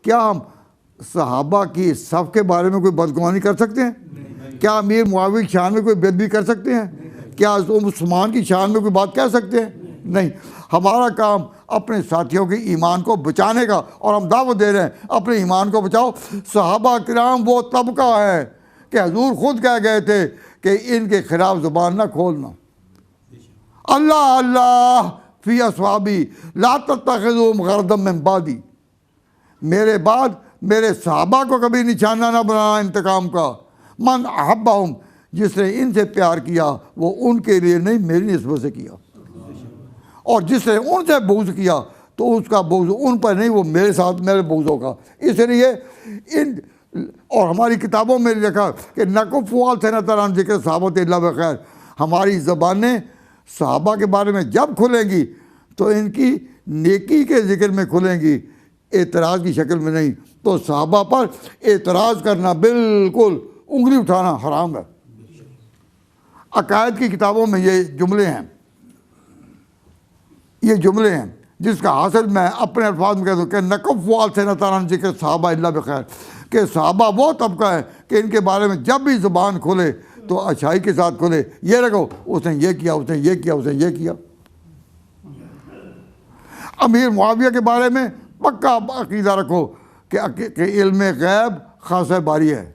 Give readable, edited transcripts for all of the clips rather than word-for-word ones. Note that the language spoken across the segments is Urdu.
کیا ہم صحابہ کی صف کے بارے میں کوئی بدگمانی کر سکتے ہیں؟ کیا امیر معاویہ کی شان میں کوئی بےادبی کر سکتے ہیں؟ کیا عثمان کی شان میں کوئی بات کہہ سکتے ہیں؟ نہیں. ہمارا کام اپنے ساتھیوں کے ایمان کو بچانے کا، اور ہم دعوت دے رہے ہیں اپنے ایمان کو بچاؤ. صحابہ کرام وہ طبقہ ہے کہ حضور خود کہہ گئے تھے کہ ان کے خلاف زبان نہ کھولنا. اللہ اللہ فی اصحابی لا تتخذوهم غرضا من بعدی، میرے بعد میرے صحابہ کو کبھی نشانہ نہ بنانا انتقام کا. من احبہم، جس نے ان سے پیار کیا وہ ان کے لیے نہیں میری نسبت سے کیا، اور جس نے ان سے بغض کیا تو اس کا بغض ان پر نہیں، وہ میرے ساتھ میرے بغضوں کا. اس لیے ان اور ہماری کتابوں میں لکھا کہ نقف والسنۃ عن ذکر صحابۃ الا بخیر. ہماری زبانیں صحابہ کے بارے میں جب کھلیں گی تو ان کی نیکی کے ذکر میں کھلیں گی، اعتراض کی شکل میں نہیں. تو صحابہ پر اعتراض کرنا، بالکل انگلی اٹھانا حرام ہے. عقائد کی کتابوں میں یہ جملے ہیں جس کا حاصل میں اپنے الفاظ میں کہہ دوں کہ نقف والسنۃ عن ذکر صحابہ الا بخیر، کہ صحابہ وہ طبقہ ہے کہ ان کے بارے میں جب بھی زبان کھولے تو اچھائی کے ساتھ کھولے. یہ رکھو اس نے یہ کیا، اس نے یہ کیا، اس نے یہ کیا. امیر معاویہ کے بارے میں پکا عقیدہ رکھو کہ علم غیب خاصہ باری ہے.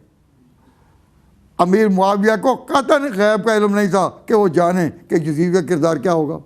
امیر معاویہ کو قطعاً غیب کا علم نہیں تھا کہ وہ جانے کہ یزید کا کردار کیا ہوگا.